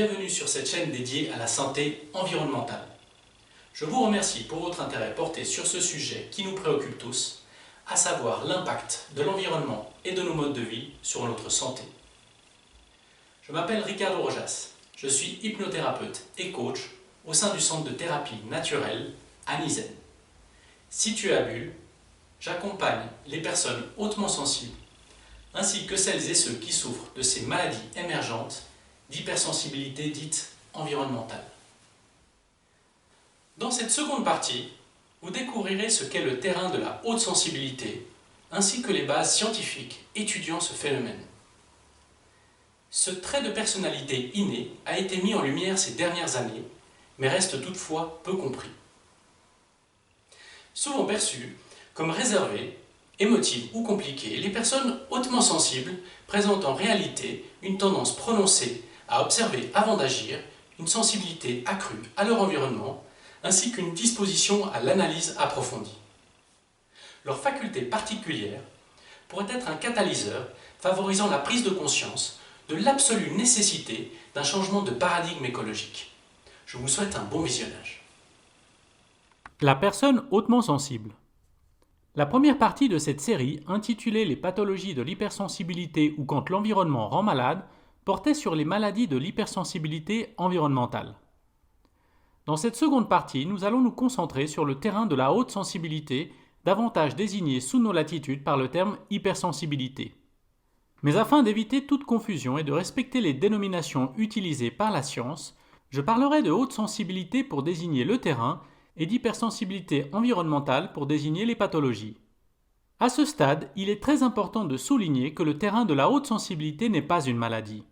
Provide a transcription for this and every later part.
bienvenue sur cette chaîne dédiée à la santé environnementale. Je vous remercie pour votre intérêt porté sur ce sujet qui nous préoccupe tous, à savoir l'impact de l'environnement et de nos modes de vie sur notre santé. Je m'appelle Ricardo Rojas, je suis hypnothérapeute et coach au sein du centre de thérapie naturelle Anizen. Situé à Bulle, j'accompagne les personnes hautement sensibles ainsi que celles et ceux qui souffrent de ces maladies émergentes d'hypersensibilité dite environnementale. Dans cette seconde partie, vous découvrirez ce qu'est le terrain de la haute sensibilité ainsi que les bases scientifiques étudiant ce phénomène. Ce trait de personnalité inné a été mis en lumière ces dernières années, mais reste toutefois peu compris. Souvent perçu comme réservé, émotives ou compliquées, les personnes hautement sensibles présentent en réalité une tendance prononcée à observer avant d'agir, une sensibilité accrue à leur environnement, ainsi qu'une disposition à l'analyse approfondie. Leur faculté particulière pourrait être un catalyseur favorisant la prise de conscience de l'absolue nécessité d'un changement de paradigme écologique. Je vous souhaite un bon visionnage. La personne hautement sensible. La première partie de cette série, intitulée Les pathologies de l'hypersensibilité ou quand l'environnement rend malade, portait sur les maladies de l'hypersensibilité environnementale. Dans cette seconde partie, nous allons nous concentrer sur le terrain de la haute sensibilité, davantage désigné sous nos latitudes par le terme hypersensibilité. Mais afin d'éviter toute confusion et de respecter les dénominations utilisées par la science, je parlerai de haute sensibilité pour désigner le terrain et d'hypersensibilité environnementale pour désigner les pathologies. À ce stade, il est très important de souligner que le terrain de la haute sensibilité n'est pas une maladie.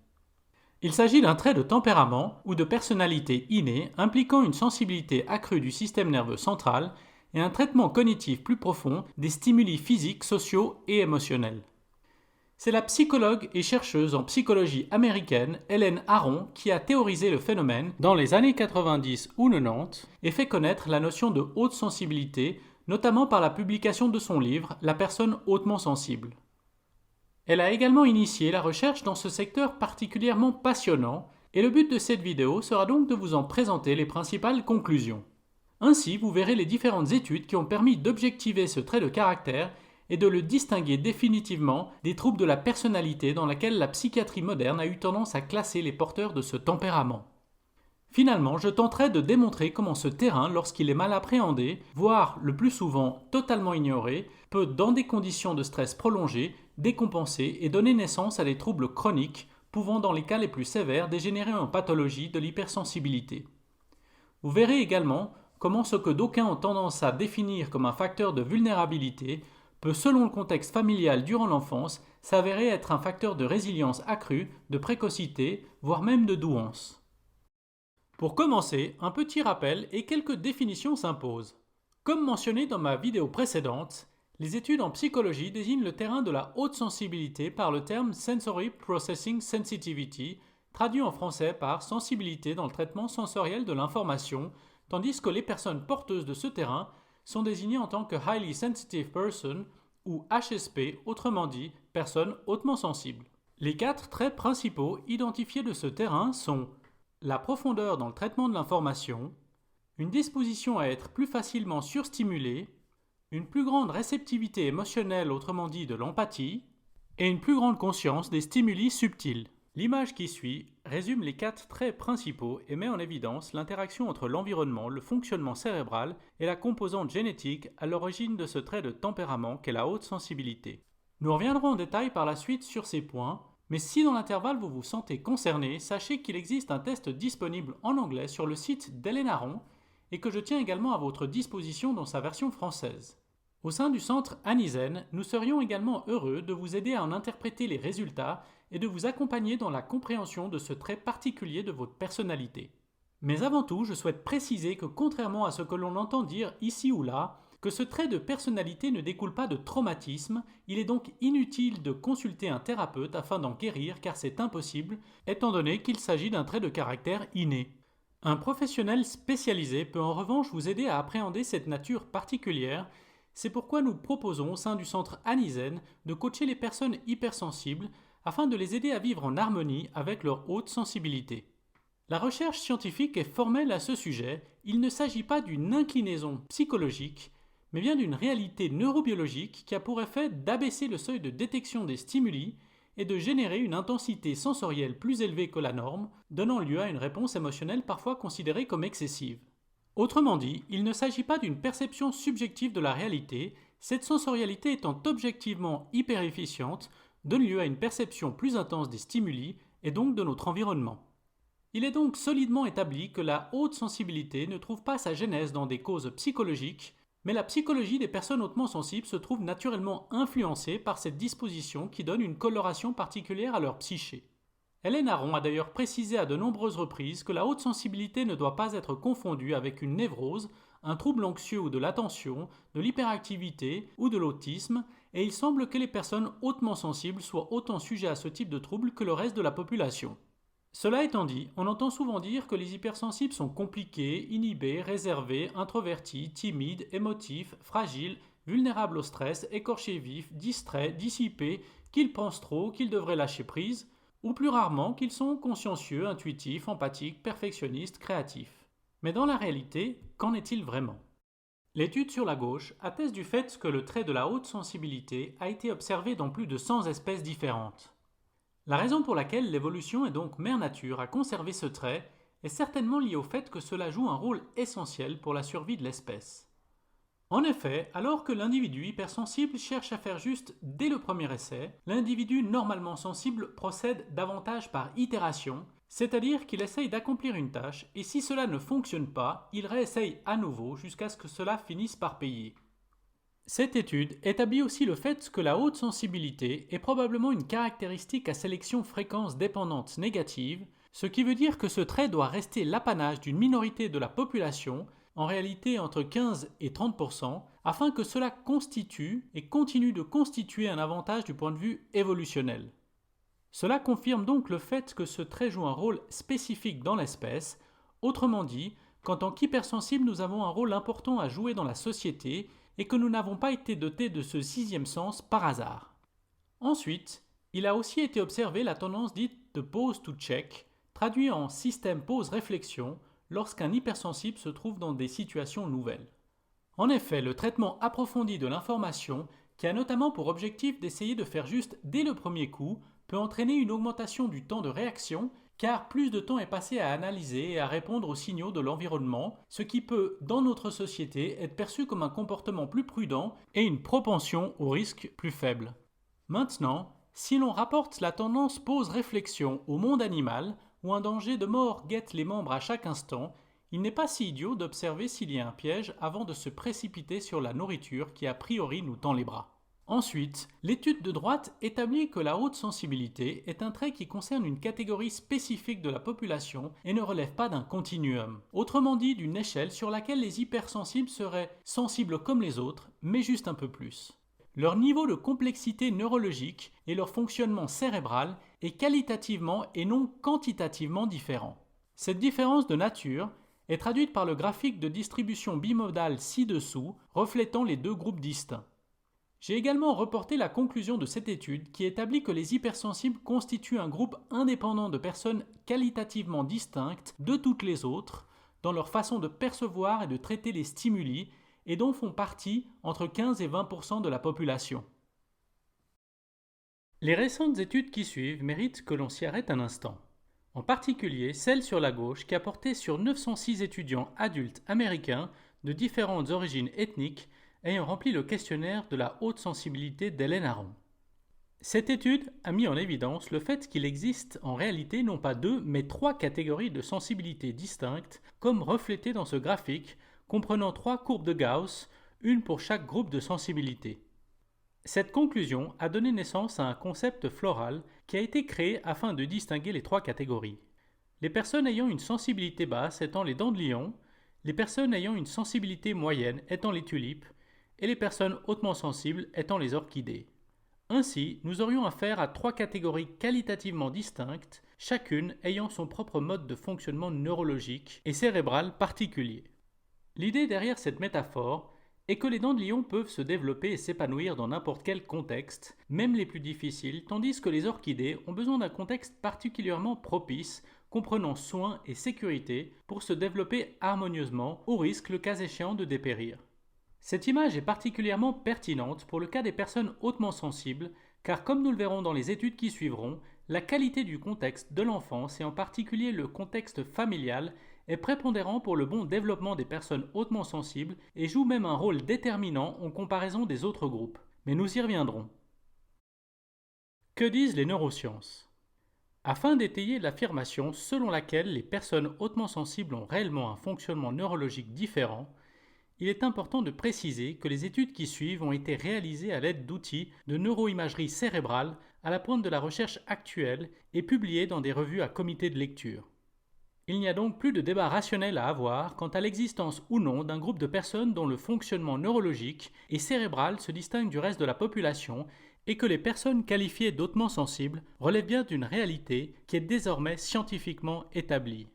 Il s'agit d'un trait de tempérament ou de personnalité innée impliquant une sensibilité accrue du système nerveux central et un traitement cognitif plus profond des stimuli physiques, sociaux et émotionnels. C'est la psychologue et chercheuse en psychologie américaine Helen Aron qui a théorisé le phénomène dans les années 90 ou 90 et fait connaître la notion de haute sensibilité, notamment par la publication de son livre « La personne hautement sensible ». Elle a également initié la recherche dans ce secteur particulièrement passionnant et le but de cette vidéo sera donc de vous en présenter les principales conclusions. Ainsi, vous verrez les différentes études qui ont permis d'objectiver ce trait de caractère et de le distinguer définitivement des troubles de la personnalité dans laquelle la psychiatrie moderne a eu tendance à classer les porteurs de ce tempérament. Finalement, je tenterai de démontrer comment ce terrain, lorsqu'il est mal appréhendé, voire le plus souvent totalement ignoré, peut, dans des conditions de stress prolongées, décompenser et donner naissance à des troubles chroniques, pouvant dans les cas les plus sévères dégénérer en pathologie de l'hypersensibilité. Vous verrez également comment ce que d'aucuns ont tendance à définir comme un facteur de vulnérabilité peut, selon le contexte familial durant l'enfance, s'avérer être un facteur de résilience accrue, de précocité, voire même de douance. Pour commencer, un petit rappel et quelques définitions s'imposent. Comme mentionné dans ma vidéo précédente, les études en psychologie désignent le terrain de la haute sensibilité par le terme Sensory Processing Sensitivity, traduit en français par sensibilité dans le traitement sensoriel de l'information, tandis que les personnes porteuses de ce terrain sont désignées en tant que Highly Sensitive Person ou HSP, autrement dit, personne hautement sensible. Les 4 traits principaux identifiés de ce terrain sont la profondeur dans le traitement de l'information, une disposition à être plus facilement surstimulée, une plus grande réceptivité émotionnelle, autrement dit de l'empathie, et une plus grande conscience des stimuli subtils. L'image qui suit résume les 4 traits principaux et met en évidence l'interaction entre l'environnement, le fonctionnement cérébral et la composante génétique à l'origine de ce trait de tempérament qu'est la haute sensibilité. Nous reviendrons en détail par la suite sur ces points, mais si dans l'intervalle vous vous sentez concerné, sachez qu'il existe un test disponible en anglais sur le site d'Helen Aron et que je tiens également à votre disposition dans sa version française. Au sein du centre Anizen, nous serions également heureux de vous aider à en interpréter les résultats et de vous accompagner dans la compréhension de ce trait particulier de votre personnalité. Mais avant tout, je souhaite préciser que contrairement à ce que l'on entend dire ici ou là, que ce trait de personnalité ne découle pas de traumatisme, il est donc inutile de consulter un thérapeute afin d'en guérir car c'est impossible, étant donné qu'il s'agit d'un trait de caractère inné. Un professionnel spécialisé peut en revanche vous aider à appréhender cette nature particulière. C'est pourquoi nous proposons au sein du centre Anizen de coacher les personnes hypersensibles afin de les aider à vivre en harmonie avec leur haute sensibilité. La recherche scientifique est formelle à ce sujet, il ne s'agit pas d'une inclinaison psychologique, mais bien d'une réalité neurobiologique qui a pour effet d'abaisser le seuil de détection des stimuli et de générer une intensité sensorielle plus élevée que la norme, donnant lieu à une réponse émotionnelle parfois considérée comme excessive. Autrement dit, il ne s'agit pas d'une perception subjective de la réalité, cette sensorialité étant objectivement hyper efficiente, donne lieu à une perception plus intense des stimuli et donc de notre environnement. Il est donc solidement établi que la haute sensibilité ne trouve pas sa genèse dans des causes psychologiques, mais la psychologie des personnes hautement sensibles se trouve naturellement influencée par cette disposition qui donne une coloration particulière à leur psyché. Hélène Aron a d'ailleurs précisé à de nombreuses reprises que la haute sensibilité ne doit pas être confondue avec une névrose, un trouble anxieux ou de l'attention, de l'hyperactivité ou de l'autisme, et il semble que les personnes hautement sensibles soient autant sujets à ce type de trouble que le reste de la population. Cela étant dit, on entend souvent dire que les hypersensibles sont compliqués, inhibés, réservés, introvertis, timides, émotifs, fragiles, vulnérables au stress, écorchés vifs, distraits, dissipés, qu'ils pensent trop, qu'ils devraient lâcher prise, ou plus rarement qu'ils sont consciencieux, intuitifs, empathiques, perfectionnistes, créatifs. Mais dans la réalité, qu'en est-il vraiment ? L'étude sur la gauche atteste du fait que le trait de la haute sensibilité a été observé dans plus de 100 espèces différentes. La raison pour laquelle l'évolution et donc Mère Nature a conservé ce trait est certainement liée au fait que cela joue un rôle essentiel pour la survie de l'espèce. En effet, alors que l'individu hypersensible cherche à faire juste dès le premier essai, l'individu normalement sensible procède davantage par itération, c'est-à-dire qu'il essaye d'accomplir une tâche et si cela ne fonctionne pas, il réessaye à nouveau jusqu'à ce que cela finisse par payer. Cette étude établit aussi le fait que la haute sensibilité est probablement une caractéristique à sélection fréquence dépendante négative, ce qui veut dire que ce trait doit rester l'apanage d'une minorité de la population, en réalité entre 15 et 30%, afin que cela constitue et continue de constituer un avantage du point de vue évolutionnel. Cela confirme donc le fait que ce trait joue un rôle spécifique dans l'espèce, autrement dit, qu'en tant qu'hypersensibles nous avons un rôle important à jouer dans la société et que nous n'avons pas été dotés de ce sixième sens par hasard. Ensuite, il a aussi été observé la tendance dite de pause to check, traduit en système pause-réflexion, lorsqu'un hypersensible se trouve dans des situations nouvelles. En effet, le traitement approfondi de l'information, qui a notamment pour objectif d'essayer de faire juste dès le premier coup, peut entraîner une augmentation du temps de réaction, car plus de temps est passé à analyser et à répondre aux signaux de l'environnement, ce qui peut, dans notre société, être perçu comme un comportement plus prudent et une propension au risque plus faible. Maintenant, si l'on rapporte la tendance pause-réflexion au monde animal, où un danger de mort guette les membres à chaque instant, il n'est pas si idiot d'observer s'il y a un piège avant de se précipiter sur la nourriture qui a priori nous tend les bras. Ensuite, l'étude de droite établit que la haute sensibilité est un trait qui concerne une catégorie spécifique de la population et ne relève pas d'un continuum, autrement dit d'une échelle sur laquelle les hypersensibles seraient sensibles comme les autres, mais juste un peu plus. Leur niveau de complexité neurologique et leur fonctionnement cérébral est qualitativement et non quantitativement différent. Cette différence de nature est traduite par le graphique de distribution bimodale ci-dessous, reflétant les deux groupes distincts. J'ai également reporté la conclusion de cette étude qui établit que les hypersensibles constituent un groupe indépendant de personnes qualitativement distinctes de toutes les autres dans leur façon de percevoir et de traiter les stimuli et dont font partie entre 15 et 20% de la population. Les récentes études qui suivent méritent que l'on s'y arrête un instant. En particulier celle sur la gauche qui a porté sur 906 étudiants adultes américains de différentes origines ethniques ayant rempli le questionnaire de la haute sensibilité d'Hélène Aron. Cette étude a mis en évidence le fait qu'il existe en réalité non pas 2 mais 3 catégories de sensibilité distinctes comme reflétées dans ce graphique comprenant 3 courbes de Gauss, une pour chaque groupe de sensibilité. Cette conclusion a donné naissance à un concept floral qui a été créé afin de distinguer les 3 catégories. Les personnes ayant une sensibilité basse étant les dandelions, les personnes ayant une sensibilité moyenne étant les tulipes, et les personnes hautement sensibles étant les orchidées. Ainsi, nous aurions affaire à 3 catégories qualitativement distinctes, chacune ayant son propre mode de fonctionnement neurologique et cérébral particulier. L'idée derrière cette métaphore est que les dandelions peuvent se développer et s'épanouir dans n'importe quel contexte, même les plus difficiles, tandis que les orchidées ont besoin d'un contexte particulièrement propice comprenant soins et sécurité pour se développer harmonieusement au risque le cas échéant de dépérir. Cette image est particulièrement pertinente pour le cas des personnes hautement sensibles car comme nous le verrons dans les études qui suivront, la qualité du contexte de l'enfance et en particulier le contexte familial est prépondérant pour le bon développement des personnes hautement sensibles et joue même un rôle déterminant en comparaison des autres groupes. Mais nous y reviendrons. Que disent les neurosciences ? Afin d'étayer l'affirmation selon laquelle les personnes hautement sensibles ont réellement un fonctionnement neurologique différent, il est important de préciser que les études qui suivent ont été réalisées à l'aide d'outils de neuroimagerie cérébrale à la pointe de la recherche actuelle et publiées dans des revues à comité de lecture. Il n'y a donc plus de débat rationnel à avoir quant à l'existence ou non d'un groupe de personnes dont le fonctionnement neurologique et cérébral se distingue du reste de la population et que les personnes qualifiées d'hautement sensibles relèvent bien d'une réalité qui est désormais scientifiquement établie.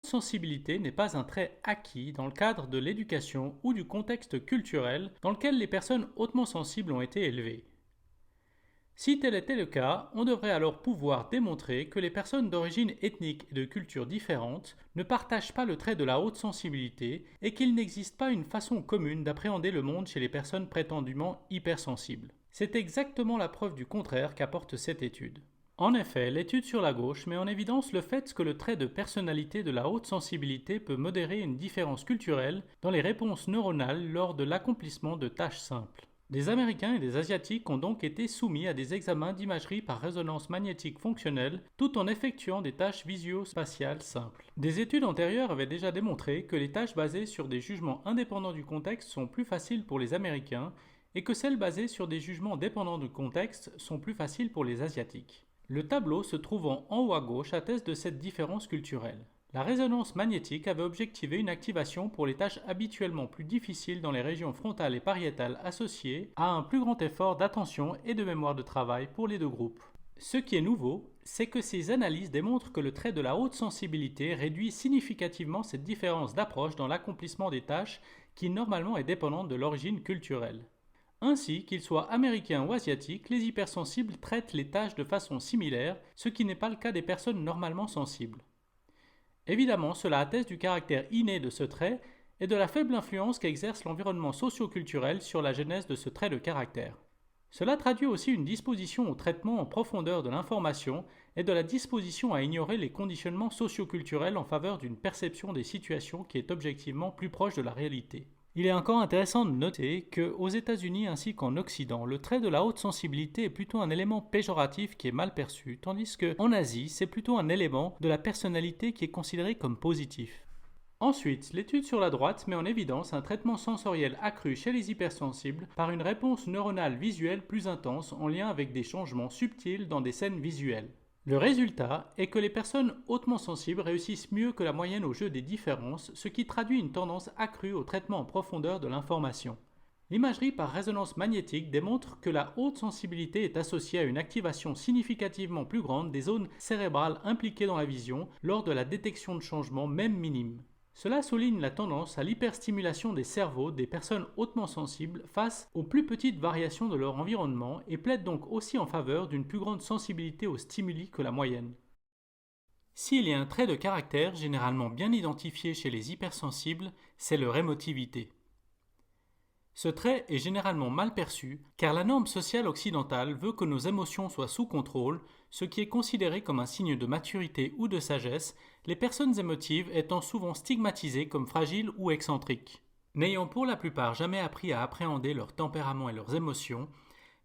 La sensibilité n'est pas un trait acquis dans le cadre de l'éducation ou du contexte culturel dans lequel les personnes hautement sensibles ont été élevées. Si tel était le cas, on devrait alors pouvoir démontrer que les personnes d'origine ethnique et de culture différentes ne partagent pas le trait de la haute sensibilité et qu'il n'existe pas une façon commune d'appréhender le monde chez les personnes prétendument hypersensibles. C'est exactement la preuve du contraire qu'apporte cette étude. En effet, l'étude sur la gauche met en évidence le fait que le trait de personnalité de la haute sensibilité peut modérer une différence culturelle dans les réponses neuronales lors de l'accomplissement de tâches simples. Des Américains et des Asiatiques ont donc été soumis à des examens d'imagerie par résonance magnétique fonctionnelle tout en effectuant des tâches visio-spatiales simples. Des études antérieures avaient déjà démontré que les tâches basées sur des jugements indépendants du contexte sont plus faciles pour les Américains et que celles basées sur des jugements dépendants du contexte sont plus faciles pour les Asiatiques. Le tableau se trouvant en haut à gauche atteste de cette différence culturelle. La résonance magnétique avait objectivé une activation pour les tâches habituellement plus difficiles dans les régions frontales et pariétales associées à un plus grand effort d'attention et de mémoire de travail pour les deux groupes. Ce qui est nouveau, c'est que ces analyses démontrent que le trait de la haute sensibilité réduit significativement cette différence d'approche dans l'accomplissement des tâches qui normalement est dépendante de l'origine culturelle. Ainsi, qu'ils soient américains ou asiatiques, les hypersensibles traitent les tâches de façon similaire, ce qui n'est pas le cas des personnes normalement sensibles. Évidemment, cela atteste du caractère inné de ce trait et de la faible influence qu'exerce l'environnement socio-culturel sur la genèse de ce trait de caractère. Cela traduit aussi une disposition au traitement en profondeur de l'information et de la disposition à ignorer les conditionnements socio-culturels en faveur d'une perception des situations qui est objectivement plus proche de la réalité. Il est encore intéressant de noter qu'aux États-Unis ainsi qu'en Occident, le trait de la haute sensibilité est plutôt un élément péjoratif qui est mal perçu, tandis qu'en Asie, c'est plutôt un élément de la personnalité qui est considéré comme positif. Ensuite, l'étude sur la droite met en évidence un traitement sensoriel accru chez les hypersensibles par une réponse neuronale visuelle plus intense en lien avec des changements subtils dans des scènes visuelles. Le résultat est que les personnes hautement sensibles réussissent mieux que la moyenne au jeu des différences, ce qui traduit une tendance accrue au traitement en profondeur de l'information. L'imagerie par résonance magnétique démontre que la haute sensibilité est associée à une activation significativement plus grande des zones cérébrales impliquées dans la vision lors de la détection de changements, même minimes. Cela souligne la tendance à l'hyperstimulation des cerveaux des personnes hautement sensibles face aux plus petites variations de leur environnement et plaide donc aussi en faveur d'une plus grande sensibilité aux stimuli que la moyenne. S'il y a un trait de caractère généralement bien identifié chez les hypersensibles, c'est leur émotivité. Ce trait est généralement mal perçu car la norme sociale occidentale veut que nos émotions soient sous contrôle, ce qui est considéré comme un signe de maturité ou de sagesse, les personnes émotives étant souvent stigmatisées comme fragiles ou excentriques. N'ayant pour la plupart jamais appris à appréhender leur tempérament et leurs émotions,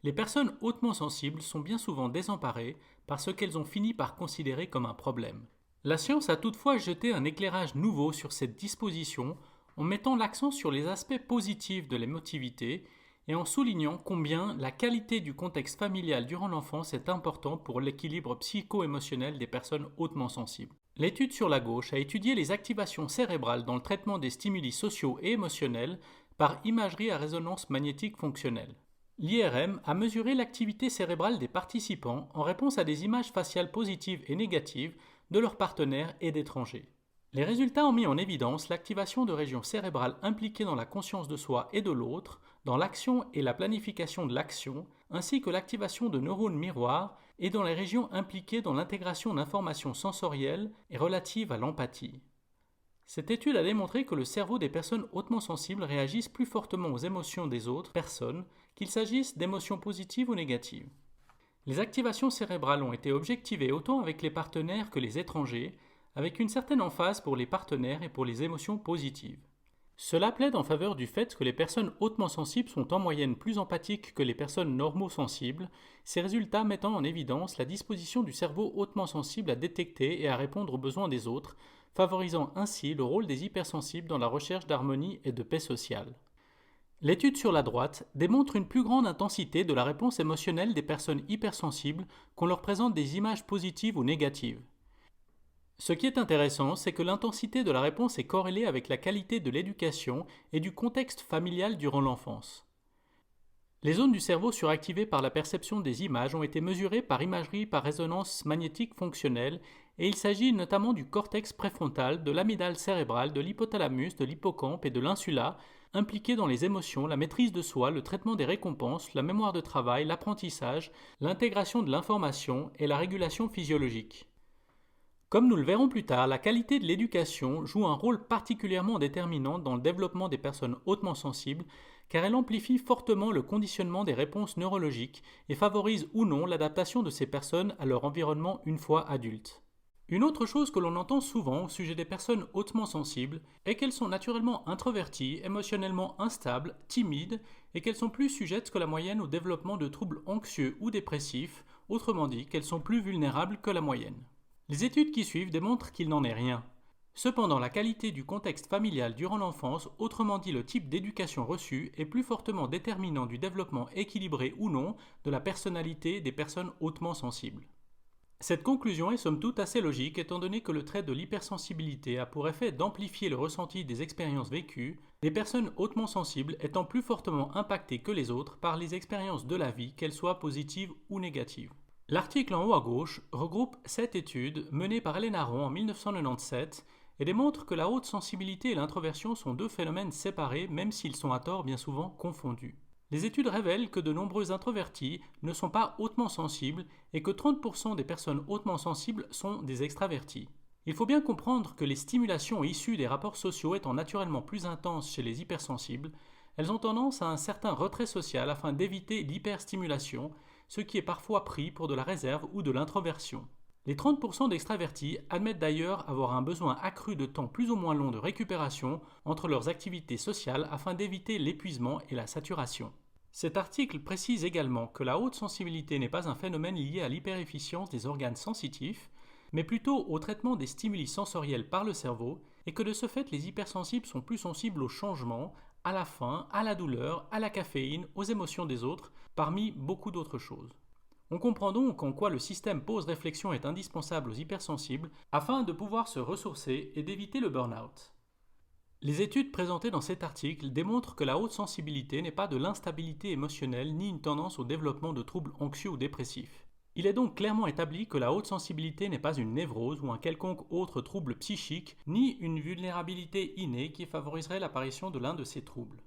les personnes hautement sensibles sont bien souvent désemparées par ce qu'elles ont fini par considérer comme un problème. La science a toutefois jeté un éclairage nouveau sur cette disposition en mettant l'accent sur les aspects positifs de l'émotivité et en soulignant combien la qualité du contexte familial durant l'enfance est importante pour l'équilibre psycho-émotionnel des personnes hautement sensibles. L'étude sur la gauche a étudié les activations cérébrales dans le traitement des stimuli sociaux et émotionnels par imagerie à résonance magnétique fonctionnelle. L'IRM a mesuré l'activité cérébrale des participants en réponse à des images faciales positives et négatives de leurs partenaires et d'étrangers. Les résultats ont mis en évidence l'activation de régions cérébrales impliquées dans la conscience de soi et de l'autre, dans l'action et la planification de l'action, ainsi que l'activation de neurones miroirs et dans les régions impliquées dans l'intégration d'informations sensorielles et relatives à l'empathie. Cette étude a démontré que le cerveau des personnes hautement sensibles réagissent plus fortement aux émotions des autres personnes, qu'il s'agisse d'émotions positives ou négatives. Les activations cérébrales ont été objectivées autant avec les partenaires que les étrangers, avec une certaine emphase pour les partenaires et pour les émotions positives. Cela plaide en faveur du fait que les personnes hautement sensibles sont en moyenne plus empathiques que les personnes normosensibles, ces résultats mettant en évidence la disposition du cerveau hautement sensible à détecter et à répondre aux besoins des autres, favorisant ainsi le rôle des hypersensibles dans la recherche d'harmonie et de paix sociale. L'étude sur la droite démontre une plus grande intensité de la réponse émotionnelle des personnes hypersensibles qu'on leur présente des images positives ou négatives. Ce qui est intéressant, c'est que l'intensité de la réponse est corrélée avec la qualité de l'éducation et du contexte familial durant l'enfance. Les zones du cerveau suractivées par la perception des images ont été mesurées par imagerie par résonance magnétique fonctionnelle et il s'agit notamment du cortex préfrontal, de l'amygdale cérébrale, de l'hypothalamus, de l'hippocampe et de l'insula, impliqués dans les émotions, la maîtrise de soi, le traitement des récompenses, la mémoire de travail, l'apprentissage, l'intégration de l'information et la régulation physiologique. Comme nous le verrons plus tard, la qualité de l'éducation joue un rôle particulièrement déterminant dans le développement des personnes hautement sensibles, car elle amplifie fortement le conditionnement des réponses neurologiques et favorise ou non l'adaptation de ces personnes à leur environnement une fois adultes. Une autre chose que l'on entend souvent au sujet des personnes hautement sensibles est qu'elles sont naturellement introverties, émotionnellement instables, timides et qu'elles sont plus sujettes que la moyenne au développement de troubles anxieux ou dépressifs, autrement dit qu'elles sont plus vulnérables que la moyenne. Les études qui suivent démontrent qu'il n'en est rien. Cependant, la qualité du contexte familial durant l'enfance, autrement dit le type d'éducation reçue, est plus fortement déterminant du développement équilibré ou non de la personnalité des personnes hautement sensibles. Cette conclusion est somme toute assez logique étant donné que le trait de l'hypersensibilité a pour effet d'amplifier le ressenti des expériences vécues, les personnes hautement sensibles étant plus fortement impactées que les autres par les expériences de la vie, qu'elles soient positives ou négatives. L'article en haut à gauche regroupe 7 études menées par Hélène Aron en 1997 et démontre que la haute sensibilité et l'introversion sont deux phénomènes séparés même s'ils sont à tort bien souvent confondus. Les études révèlent que de nombreux introvertis ne sont pas hautement sensibles et que 30% des personnes hautement sensibles sont des extravertis. Il faut bien comprendre que les stimulations issues des rapports sociaux étant naturellement plus intenses chez les hypersensibles, elles ont tendance à un certain retrait social afin d'éviter l'hyperstimulation, ce qui est parfois pris pour de la réserve ou de l'introversion. Les 30% d'extravertis admettent d'ailleurs avoir un besoin accru de temps plus ou moins long de récupération entre leurs activités sociales afin d'éviter l'épuisement et la saturation. Cet article précise également que la haute sensibilité n'est pas un phénomène lié à l'hyperefficience des organes sensitifs, mais plutôt au traitement des stimuli sensoriels par le cerveau, et que de ce fait les hypersensibles sont plus sensibles aux changements, à la faim, à la douleur, à la caféine, aux émotions des autres, parmi beaucoup d'autres choses. On comprend donc en quoi le système pause-réflexion est indispensable aux hypersensibles afin de pouvoir se ressourcer et d'éviter le burn-out. Les études présentées dans cet article démontrent que la haute sensibilité n'est pas de l'instabilité émotionnelle ni une tendance au développement de troubles anxieux ou dépressifs. Il est donc clairement établi que la haute sensibilité n'est pas une névrose ou un quelconque autre trouble psychique, ni une vulnérabilité innée qui favoriserait l'apparition de l'un de ces troubles.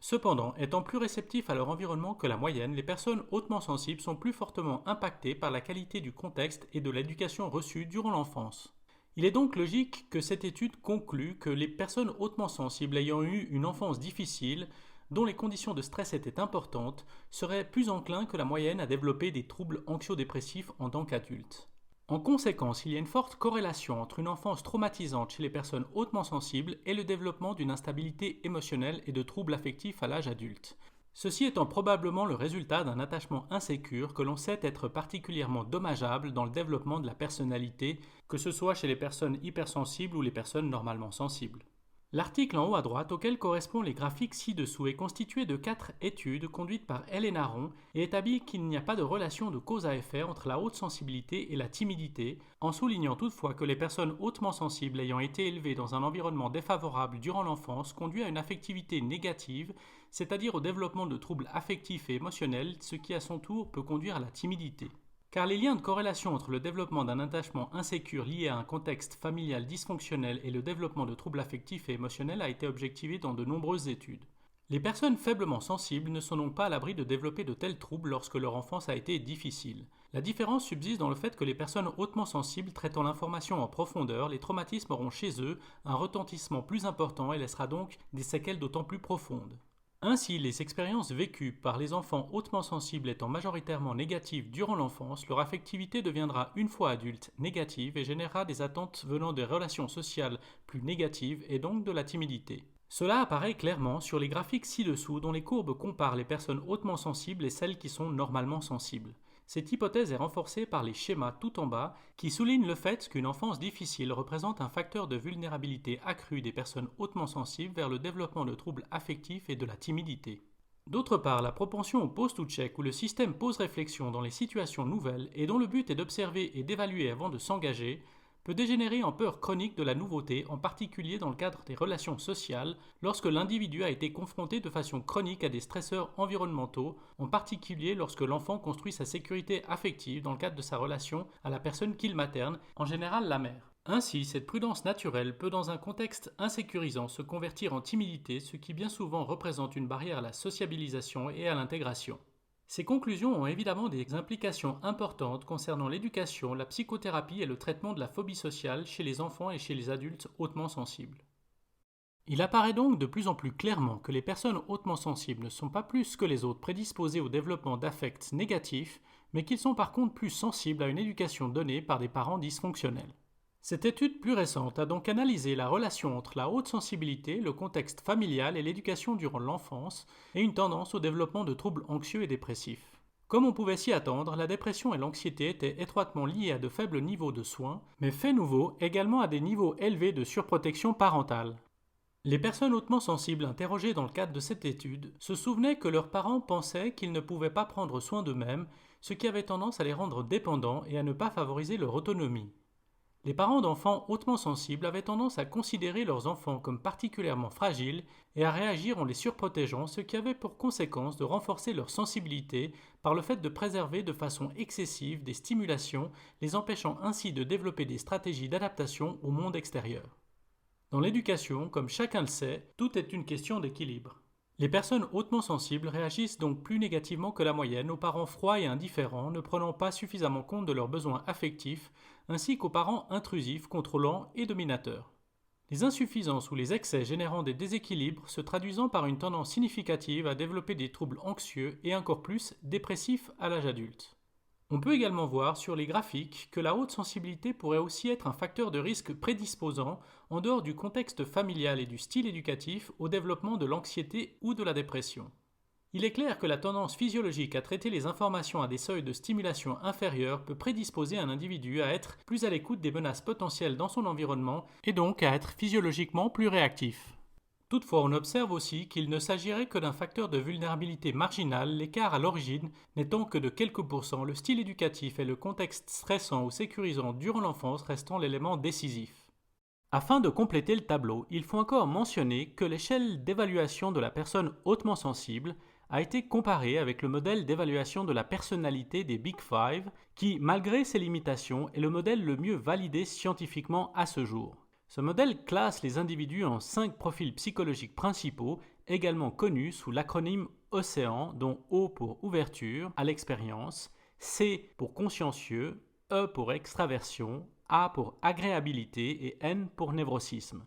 Cependant, étant plus réceptifs à leur environnement que la moyenne, les personnes hautement sensibles sont plus fortement impactées par la qualité du contexte et de l'éducation reçue durant l'enfance. Il est donc logique que cette étude conclue que les personnes hautement sensibles ayant eu une enfance difficile, dont les conditions de stress étaient importantes, seraient plus enclins que la moyenne à développer des troubles anxio-dépressifs en tant qu'adultes. En conséquence, il y a une forte corrélation entre une enfance traumatisante chez les personnes hautement sensibles et le développement d'une instabilité émotionnelle et de troubles affectifs à l'âge adulte. Ceci étant probablement le résultat d'un attachement insécure que l'on sait être particulièrement dommageable dans le développement de la personnalité, que ce soit chez les personnes hypersensibles ou les personnes normalement sensibles. L'article en haut à droite auquel correspondent les graphiques ci-dessous est constitué de 4 études conduites par Hélène Aron et établit qu'il n'y a pas de relation de cause à effet entre la haute sensibilité et la timidité, en soulignant toutefois que les personnes hautement sensibles ayant été élevées dans un environnement défavorable durant l'enfance conduit à une affectivité négative, c'est-à-dire au développement de troubles affectifs et émotionnels, ce qui à son tour peut conduire à la timidité. Car les liens de corrélation entre le développement d'un attachement insécure lié à un contexte familial dysfonctionnel et le développement de troubles affectifs et émotionnels a été objectivé dans de nombreuses études. Les personnes faiblement sensibles ne sont donc pas à l'abri de développer de tels troubles lorsque leur enfance a été difficile. La différence subsiste dans le fait que les personnes hautement sensibles traitant l'information en profondeur, les traumatismes auront chez eux un retentissement plus important et laissera donc des séquelles d'autant plus profondes. Ainsi, les expériences vécues par les enfants hautement sensibles étant majoritairement négatives durant l'enfance, leur affectivité deviendra une fois adulte négative et générera des attentes venant des relations sociales plus négatives et donc de la timidité. Cela apparaît clairement sur les graphiques ci-dessous dont les courbes comparent les personnes hautement sensibles et celles qui sont normalement sensibles. Cette hypothèse est renforcée par les schémas tout en bas qui soulignent le fait qu'une enfance difficile représente un facteur de vulnérabilité accrue des personnes hautement sensibles vers le développement de troubles affectifs et de la timidité. D'autre part, la propension au pause-to-check où le système pose réflexion dans les situations nouvelles et dont le but est d'observer et d'évaluer avant de s'engager peut dégénérer en peur chronique de la nouveauté, en particulier dans le cadre des relations sociales, lorsque l'individu a été confronté de façon chronique à des stresseurs environnementaux, en particulier lorsque l'enfant construit sa sécurité affective dans le cadre de sa relation à la personne qu'il materne, en général la mère. Ainsi, cette prudence naturelle peut dans un contexte insécurisant se convertir en timidité, ce qui bien souvent représente une barrière à la sociabilisation et à l'intégration. Ces conclusions ont évidemment des implications importantes concernant l'éducation, la psychothérapie et le traitement de la phobie sociale chez les enfants et chez les adultes hautement sensibles. Il apparaît donc de plus en plus clairement que les personnes hautement sensibles ne sont pas plus que les autres prédisposées au développement d'affects négatifs, mais qu'ils sont par contre plus sensibles à une éducation donnée par des parents dysfonctionnels. Cette étude plus récente a donc analysé la relation entre la haute sensibilité, le contexte familial et l'éducation durant l'enfance, et une tendance au développement de troubles anxieux et dépressifs. Comme on pouvait s'y attendre, la dépression et l'anxiété étaient étroitement liées à de faibles niveaux de soins, mais fait nouveau, également à des niveaux élevés de surprotection parentale. Les personnes hautement sensibles interrogées dans le cadre de cette étude se souvenaient que leurs parents pensaient qu'ils ne pouvaient pas prendre soin d'eux-mêmes, ce qui avait tendance à les rendre dépendants et à ne pas favoriser leur autonomie. Les parents d'enfants hautement sensibles avaient tendance à considérer leurs enfants comme particulièrement fragiles et à réagir en les surprotégeant, ce qui avait pour conséquence de renforcer leur sensibilité par le fait de préserver de façon excessive des stimulations, les empêchant ainsi de développer des stratégies d'adaptation au monde extérieur. Dans l'éducation, comme chacun le sait, tout est une question d'équilibre. Les personnes hautement sensibles réagissent donc plus négativement que la moyenne aux parents froids et indifférents, ne prenant pas suffisamment compte de leurs besoins affectifs, ainsi qu'aux parents intrusifs, contrôlants et dominateurs. Les insuffisances ou les excès générant des déséquilibres se traduisant par une tendance significative à développer des troubles anxieux et encore plus dépressifs à l'âge adulte. On peut également voir sur les graphiques que la haute sensibilité pourrait aussi être un facteur de risque prédisposant, en dehors du contexte familial et du style éducatif, au développement de l'anxiété ou de la dépression. Il est clair que la tendance physiologique à traiter les informations à des seuils de stimulation inférieurs peut prédisposer un individu à être plus à l'écoute des menaces potentielles dans son environnement et donc à être physiologiquement plus réactif. Toutefois, on observe aussi qu'il ne s'agirait que d'un facteur de vulnérabilité marginal, l'écart à l'origine n'étant que de quelques pourcents, le style éducatif et le contexte stressant ou sécurisant durant l'enfance restant l'élément décisif. Afin de compléter le tableau, il faut encore mentionner que l'échelle d'évaluation de la personne hautement sensible a été comparée avec le modèle d'évaluation de la personnalité des Big Five, qui, malgré ses limitations, est le modèle le mieux validé scientifiquement à ce jour. Ce modèle classe les individus en 5 profils psychologiques principaux, également connus sous l'acronyme OCEAN, dont O pour ouverture à l'expérience, C pour consciencieux, E pour extraversion, A pour agréabilité et N pour névrosisme.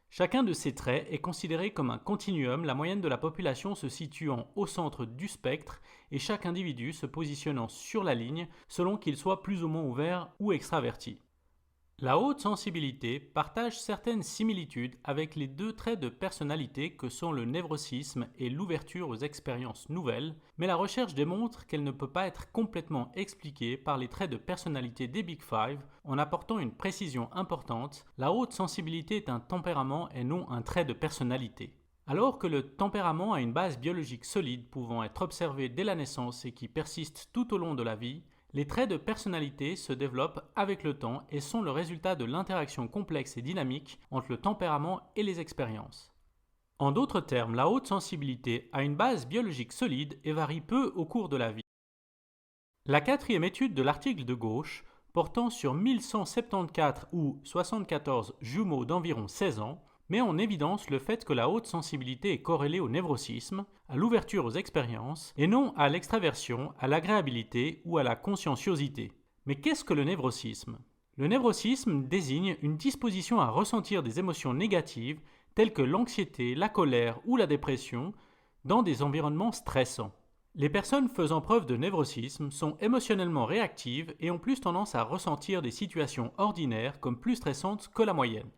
Chacun de ces traits est considéré comme un continuum, la moyenne de la population se situant au centre du spectre et chaque individu se positionnant sur la ligne selon qu'il soit plus ou moins ouvert ou extraverti. La haute sensibilité partage certaines similitudes avec les 2 traits de personnalité que sont le névrosisme et l'ouverture aux expériences nouvelles, mais la recherche démontre qu'elle ne peut pas être complètement expliquée par les traits de personnalité des Big Five en apportant une précision importante. La haute sensibilité est un tempérament et non un trait de personnalité. Alors que le tempérament a une base biologique solide pouvant être observée dès la naissance et qui persiste tout au long de la vie, les traits de personnalité se développent avec le temps et sont le résultat de l'interaction complexe et dynamique entre le tempérament et les expériences. En d'autres termes, la haute sensibilité a une base biologique solide et varie peu au cours de la vie. La 4e étude de l'article de gauche, portant sur 1174 ou 74 jumeaux d'environ 16 ans, met en évidence le fait que la haute sensibilité est corrélée au névrosisme, à l'ouverture aux expériences, et non à l'extraversion, à l'agréabilité ou à la conscienciosité. Mais qu'est-ce que le névrosisme ? Le névrosisme désigne une disposition à ressentir des émotions négatives telles que l'anxiété, la colère ou la dépression dans des environnements stressants. Les personnes faisant preuve de névrosisme sont émotionnellement réactives et ont plus tendance à ressentir des situations ordinaires comme plus stressantes que la moyenne.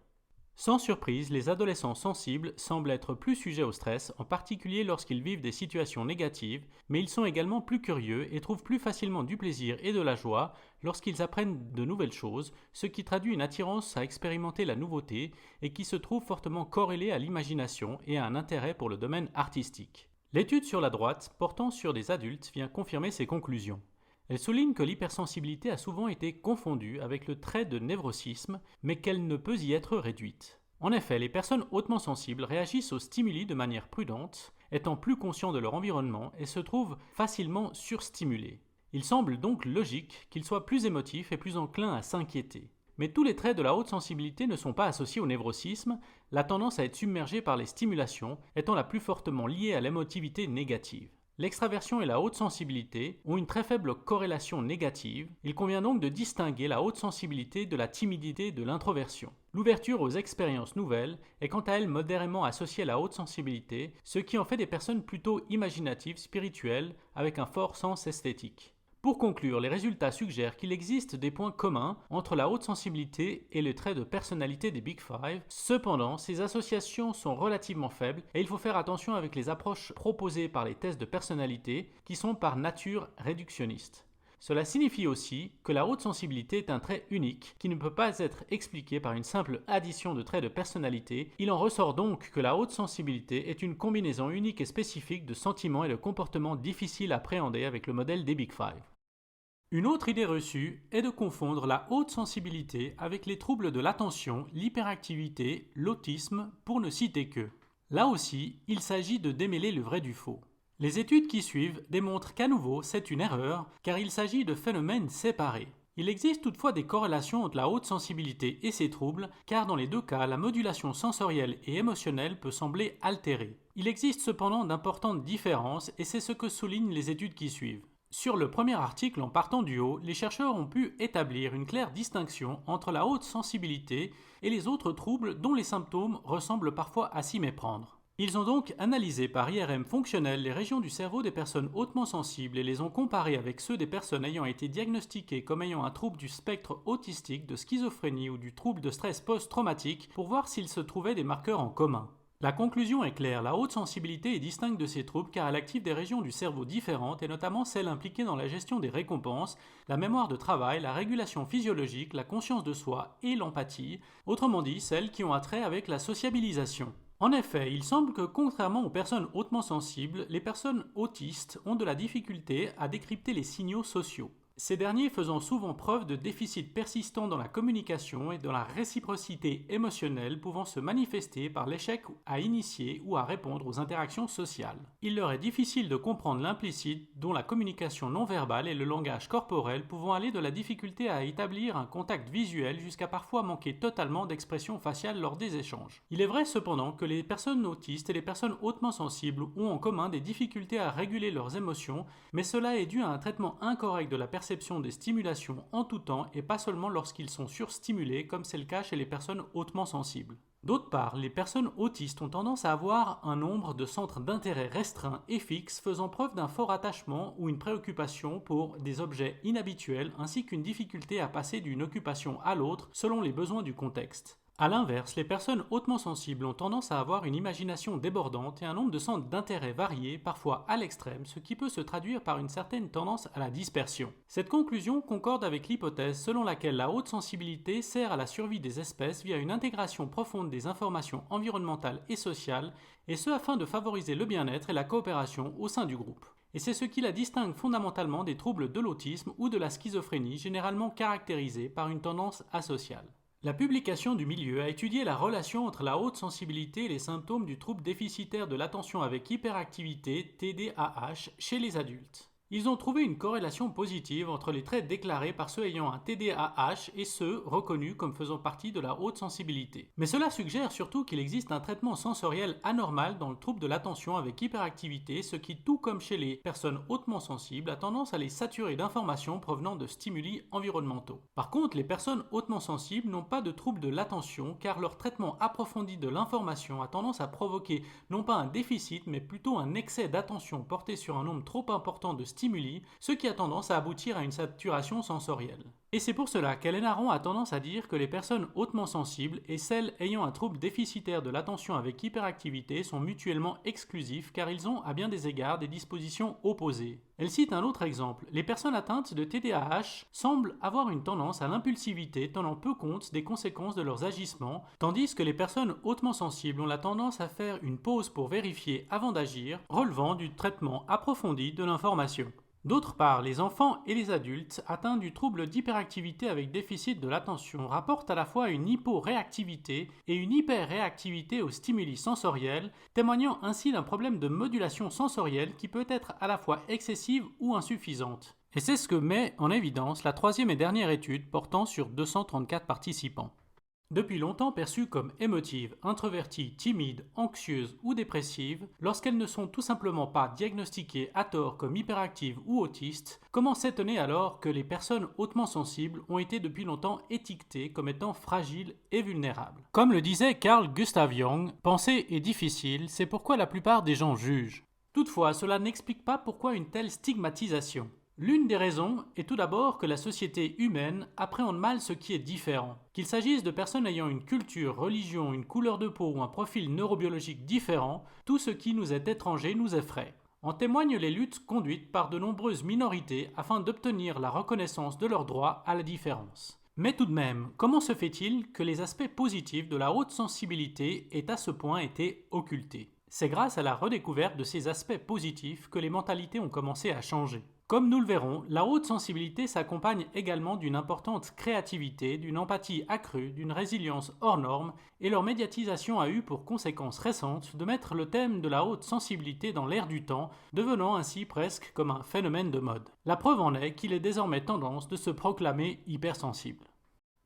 Sans surprise, les adolescents sensibles semblent être plus sujets au stress, en particulier lorsqu'ils vivent des situations négatives, mais ils sont également plus curieux et trouvent plus facilement du plaisir et de la joie lorsqu'ils apprennent de nouvelles choses, ce qui traduit une attirance à expérimenter la nouveauté et qui se trouve fortement corrélée à l'imagination et à un intérêt pour le domaine artistique. L'étude sur la droite, portant sur des adultes, vient confirmer ces conclusions. Elle souligne que l'hypersensibilité a souvent été confondue avec le trait de névrosisme, mais qu'elle ne peut y être réduite. En effet, les personnes hautement sensibles réagissent aux stimuli de manière prudente, étant plus conscients de leur environnement et se trouvent facilement surstimulés. Il semble donc logique qu'ils soient plus émotifs et plus enclins à s'inquiéter. Mais tous les traits de la haute sensibilité ne sont pas associés au névrosisme, la tendance à être submergé par les stimulations étant la plus fortement liée à l'émotivité négative. L'extraversion et la haute sensibilité ont une très faible corrélation négative, il convient donc de distinguer la haute sensibilité de la timidité de l'introversion. L'ouverture aux expériences nouvelles est quant à elle modérément associée à la haute sensibilité, ce qui en fait des personnes plutôt imaginatives, spirituelles, avec un fort sens esthétique. Pour conclure, les résultats suggèrent qu'il existe des points communs entre la haute sensibilité et les traits de personnalité des Big Five. Cependant, ces associations sont relativement faibles et il faut faire attention avec les approches proposées par les tests de personnalité qui sont par nature réductionnistes. Cela signifie aussi que la haute sensibilité est un trait unique qui ne peut pas être expliqué par une simple addition de traits de personnalité. Il en ressort donc que la haute sensibilité est une combinaison unique et spécifique de sentiments et de comportements difficiles à appréhender avec le modèle des Big Five. Une autre idée reçue est de confondre la haute sensibilité avec les troubles de l'attention, l'hyperactivité, l'autisme, pour ne citer que. Là aussi, il s'agit de démêler le vrai du faux. Les études qui suivent démontrent qu'à nouveau c'est une erreur, car il s'agit de phénomènes séparés. Il existe toutefois des corrélations entre la haute sensibilité et ces troubles, car dans les deux cas, la modulation sensorielle et émotionnelle peut sembler altérée. Il existe cependant d'importantes différences, et c'est ce que soulignent les études qui suivent. Sur le premier article, en partant du haut, les chercheurs ont pu établir une claire distinction entre la haute sensibilité et les autres troubles dont les symptômes ressemblent parfois à s'y méprendre. Ils ont donc analysé par IRM fonctionnel les régions du cerveau des personnes hautement sensibles et les ont comparées avec ceux des personnes ayant été diagnostiquées comme ayant un trouble du spectre autistique, de schizophrénie ou du trouble de stress post-traumatique pour voir s'il se trouvait des marqueurs en commun. La conclusion est claire, la haute sensibilité est distincte de ces troubles car elle active des régions du cerveau différentes et notamment celles impliquées dans la gestion des récompenses, la mémoire de travail, la régulation physiologique, la conscience de soi et l'empathie, autrement dit celles qui ont attrait avec la sociabilisation. En effet, il semble que contrairement aux personnes hautement sensibles, les personnes autistes ont de la difficulté à décrypter les signaux sociaux. Ces derniers faisant souvent preuve de déficits persistants dans la communication et dans la réciprocité émotionnelle pouvant se manifester par l'échec à initier ou à répondre aux interactions sociales. Il leur est difficile de comprendre l'implicite dont la communication non verbale et le langage corporel pouvant aller de la difficulté à établir un contact visuel jusqu'à parfois manquer totalement d'expression faciale lors des échanges. Il est vrai cependant que les personnes autistes et les personnes hautement sensibles ont en commun des difficultés à réguler leurs émotions, mais cela est dû à un traitement incorrect de la perception des stimulations en tout temps et pas seulement lorsqu'ils sont surstimulés comme c'est le cas chez les personnes hautement sensibles. D'autre part, les personnes autistes ont tendance à avoir un nombre de centres d'intérêt restreints et fixes faisant preuve d'un fort attachement ou une préoccupation pour des objets inhabituels ainsi qu'une difficulté à passer d'une occupation à l'autre selon les besoins du contexte. A l'inverse, les personnes hautement sensibles ont tendance à avoir une imagination débordante et un nombre de centres d'intérêt variés, parfois à l'extrême, ce qui peut se traduire par une certaine tendance à la dispersion. Cette conclusion concorde avec l'hypothèse selon laquelle la haute sensibilité sert à la survie des espèces via une intégration profonde des informations environnementales et sociales, et ce afin de favoriser le bien-être et la coopération au sein du groupe. Et c'est ce qui la distingue fondamentalement des troubles de l'autisme ou de la schizophrénie, généralement caractérisés par une tendance asociale. La publication du milieu a étudié la relation entre la haute sensibilité et les symptômes du trouble déficitaire de l'attention avec hyperactivité, TDAH, chez les adultes. Ils ont trouvé une corrélation positive entre les traits déclarés par ceux ayant un TDAH et ceux reconnus comme faisant partie de la haute sensibilité. Mais cela suggère surtout qu'il existe un traitement sensoriel anormal dans le trouble de l'attention avec hyperactivité, ce qui, tout comme chez les personnes hautement sensibles, a tendance à les saturer d'informations provenant de stimuli environnementaux. Par contre, les personnes hautement sensibles n'ont pas de trouble de l'attention car leur traitement approfondi de l'information a tendance à provoquer non pas un déficit mais plutôt un excès d'attention porté sur un nombre trop important de stimuli, ce qui a tendance à aboutir à une saturation sensorielle. Et c'est pour cela qu'Hélène Aron a tendance à dire que les personnes hautement sensibles et celles ayant un trouble déficitaire de l'attention avec hyperactivité sont mutuellement exclusifs car ils ont à bien des égards des dispositions opposées. Elle cite un autre exemple. Les personnes atteintes de TDAH semblent avoir une tendance à l'impulsivité tenant peu compte des conséquences de leurs agissements, tandis que les personnes hautement sensibles ont la tendance à faire une pause pour vérifier avant d'agir, relevant du traitement approfondi de l'information. D'autre part, les enfants et les adultes atteints du trouble d'hyperactivité avec déficit de l'attention rapportent à la fois une hyporéactivité et une hyperréactivité aux stimuli sensoriels, témoignant ainsi d'un problème de modulation sensorielle qui peut être à la fois excessive ou insuffisante. Et c'est ce que met en évidence la troisième et dernière étude portant sur 234 participants. Depuis longtemps perçues comme émotives, introverties, timides, anxieuses ou dépressives, lorsqu'elles ne sont tout simplement pas diagnostiquées à tort comme hyperactives ou autistes, comment s'étonner alors que les personnes hautement sensibles ont été depuis longtemps étiquetées comme étant fragiles et vulnérables? Comme le disait Carl Gustav Jung, penser est difficile, c'est pourquoi la plupart des gens jugent. Toutefois, cela n'explique pas pourquoi une telle stigmatisation. L'une des raisons est tout d'abord que la société humaine appréhende mal ce qui est différent. Qu'il s'agisse de personnes ayant une culture, religion, une couleur de peau ou un profil neurobiologique différent, tout ce qui nous est étranger nous effraie. En témoignent les luttes conduites par de nombreuses minorités afin d'obtenir la reconnaissance de leur droit à la différence. Mais tout de même, comment se fait-il que les aspects positifs de la haute sensibilité aient à ce point été occultés? C'est grâce à la redécouverte de ces aspects positifs que les mentalités ont commencé à changer. Comme nous le verrons, la haute sensibilité s'accompagne également d'une importante créativité, d'une empathie accrue, d'une résilience hors norme, et leur médiatisation a eu pour conséquence récente de mettre le thème de la haute sensibilité dans l'air du temps, devenant ainsi presque comme un phénomène de mode. La preuve en est qu'il est désormais tendance de se proclamer hypersensible.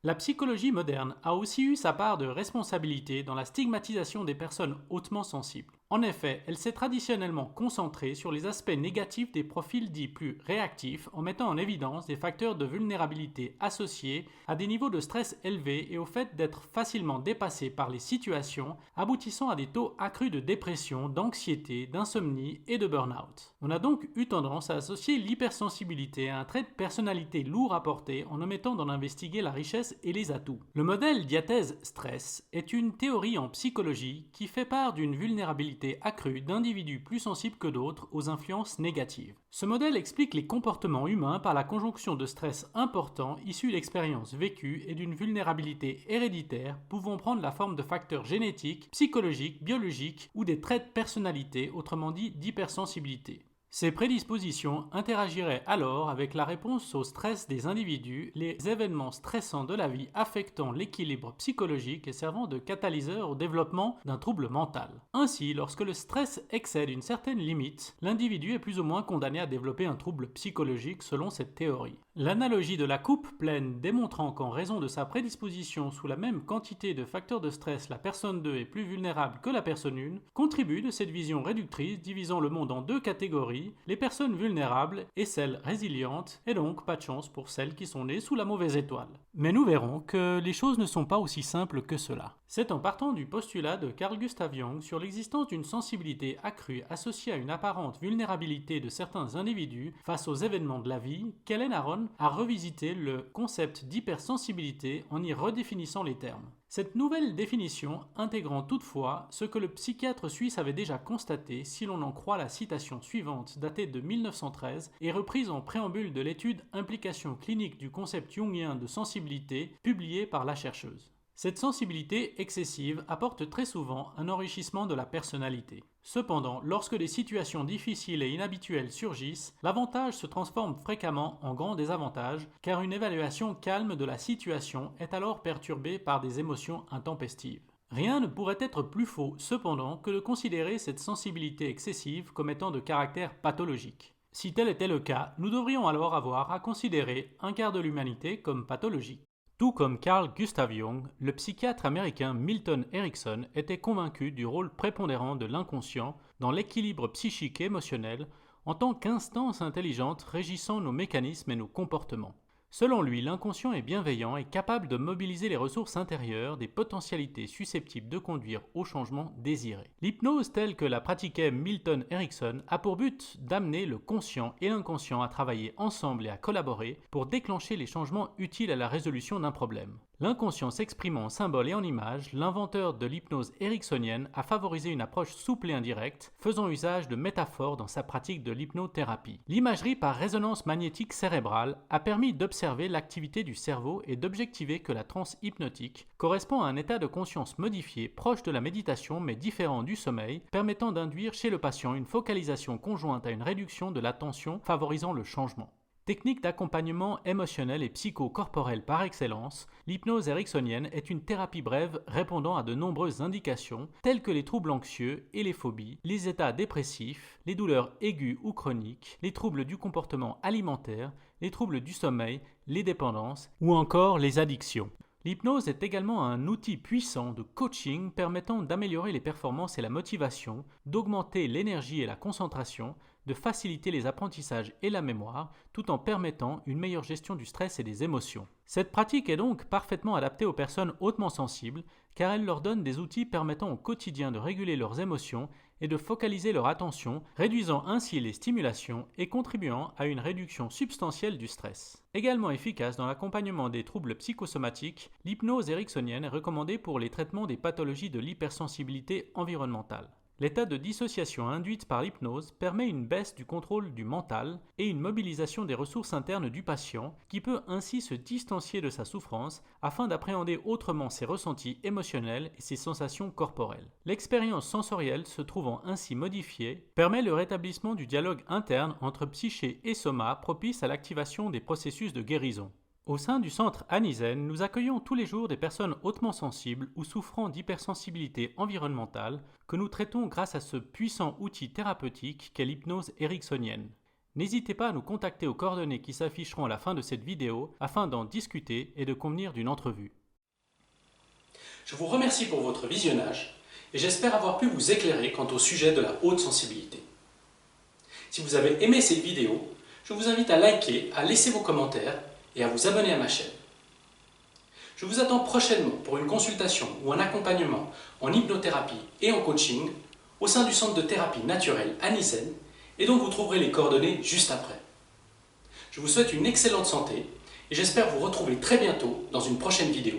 La psychologie moderne a aussi eu sa part de responsabilité dans la stigmatisation des personnes hautement sensibles. En effet, elle s'est traditionnellement concentrée sur les aspects négatifs des profils dits plus réactifs en mettant en évidence des facteurs de vulnérabilité associés à des niveaux de stress élevés et au fait d'être facilement dépassés par les situations, aboutissant à des taux accrus de dépression, d'anxiété, d'insomnie et de burn-out. On a donc eu tendance à associer l'hypersensibilité à un trait de personnalité lourd à porter en omettant d'en investiguer la richesse et les atouts. Le modèle diathèse-stress est une théorie en psychologie qui fait part d'une vulnérabilité accrue d'individus plus sensibles que d'autres aux influences négatives. Ce modèle explique les comportements humains par la conjonction de stress importants issus d'expériences vécues et d'une vulnérabilité héréditaire pouvant prendre la forme de facteurs génétiques, psychologiques, biologiques ou des traits de personnalité, autrement dit d'hypersensibilité. Ces prédispositions interagiraient alors avec la réponse au stress des individus, les événements stressants de la vie affectant l'équilibre psychologique et servant de catalyseur au développement d'un trouble mental. Ainsi, lorsque le stress excède une certaine limite, l'individu est plus ou moins condamné à développer un trouble psychologique selon cette théorie. L'analogie de la coupe pleine démontrant qu'en raison de sa prédisposition sous la même quantité de facteurs de stress, la personne 2 est plus vulnérable que la personne 1, contribue de cette vision réductrice divisant le monde en deux catégories, les personnes vulnérables et celles résilientes, et donc pas de chance pour celles qui sont nées sous la mauvaise étoile. Mais nous verrons que les choses ne sont pas aussi simples que cela. C'est en partant du postulat de Carl Gustav Jung sur l'existence d'une sensibilité accrue associée à une apparente vulnérabilité de certains individus face aux événements de la vie qu'Hélène Aron a revisité le concept d'hypersensibilité en y redéfinissant les termes. Cette nouvelle définition intégrant toutefois ce que le psychiatre suisse avait déjà constaté si l'on en croit la citation suivante datée de 1913 et reprise en préambule de l'étude Implication clinique du concept jungien de sensibilité publiée par la chercheuse. Cette sensibilité excessive apporte très souvent un enrichissement de la personnalité. Cependant, lorsque des situations difficiles et inhabituelles surgissent, l'avantage se transforme fréquemment en grand désavantage, car une évaluation calme de la situation est alors perturbée par des émotions intempestives. Rien ne pourrait être plus faux, cependant, que de considérer cette sensibilité excessive comme étant de caractère pathologique. Si tel était le cas, nous devrions alors avoir à considérer un quart de l'humanité comme pathologique. Tout comme Carl Gustav Jung, le psychiatre américain Milton Erickson était convaincu du rôle prépondérant de l'inconscient dans l'équilibre psychique et émotionnel en tant qu'instance intelligente régissant nos mécanismes et nos comportements. Selon lui, l'inconscient est bienveillant et capable de mobiliser les ressources intérieures des potentialités susceptibles de conduire au changement désiré. L'hypnose telle que la pratiquait Milton Erickson a pour but d'amener le conscient et l'inconscient à travailler ensemble et à collaborer pour déclencher les changements utiles à la résolution d'un problème. L'inconscient s'exprimant en symboles et en images, l'inventeur de l'hypnose ericksonienne a favorisé une approche souple et indirecte, faisant usage de métaphores dans sa pratique de l'hypnothérapie. L'imagerie par résonance magnétique cérébrale a permis d'observer l'activité du cerveau et d'objectiver que la transe hypnotique correspond à un état de conscience modifié proche de la méditation mais différent du sommeil, permettant d'induire chez le patient une focalisation conjointe à une réduction de l'attention favorisant le changement. Technique d'accompagnement émotionnel et psycho-corporel par excellence, l'hypnose ericksonienne est une thérapie brève répondant à de nombreuses indications telles que les troubles anxieux et les phobies, les états dépressifs, les douleurs aiguës ou chroniques, les troubles du comportement alimentaire, les troubles du sommeil, les dépendances ou encore les addictions. L'hypnose est également un outil puissant de coaching permettant d'améliorer les performances et la motivation, d'augmenter l'énergie et la concentration, de faciliter les apprentissages et la mémoire, tout en permettant une meilleure gestion du stress et des émotions. Cette pratique est donc parfaitement adaptée aux personnes hautement sensibles, car elle leur donne des outils permettant au quotidien de réguler leurs émotions et de focaliser leur attention, réduisant ainsi les stimulations et contribuant à une réduction substantielle du stress. Également efficace dans l'accompagnement des troubles psychosomatiques, l'hypnose ericksonienne est recommandée pour les traitements des pathologies de l'hypersensibilité environnementale. L'état de dissociation induite par l'hypnose permet une baisse du contrôle du mental et une mobilisation des ressources internes du patient qui peut ainsi se distancier de sa souffrance afin d'appréhender autrement ses ressentis émotionnels et ses sensations corporelles. L'expérience sensorielle se trouvant ainsi modifiée permet le rétablissement du dialogue interne entre psyché et soma propice à l'activation des processus de guérison. Au sein du centre Anisen, nous accueillons tous les jours des personnes hautement sensibles ou souffrant d'hypersensibilité environnementale que nous traitons grâce à ce puissant outil thérapeutique qu'est l'hypnose ericksonienne. N'hésitez pas à nous contacter aux coordonnées qui s'afficheront à la fin de cette vidéo afin d'en discuter et de convenir d'une entrevue. Je vous remercie pour votre visionnage et j'espère avoir pu vous éclairer quant au sujet de la haute sensibilité. Si vous avez aimé cette vidéo, je vous invite à liker, à laisser vos commentaires et à vous abonner à ma chaîne. Je vous attends prochainement pour une consultation ou un accompagnement en hypnothérapie et en coaching au sein du centre de thérapie naturelle Anisen et dont vous trouverez les coordonnées juste après. Je vous souhaite une excellente santé et j'espère vous retrouver très bientôt dans une prochaine vidéo.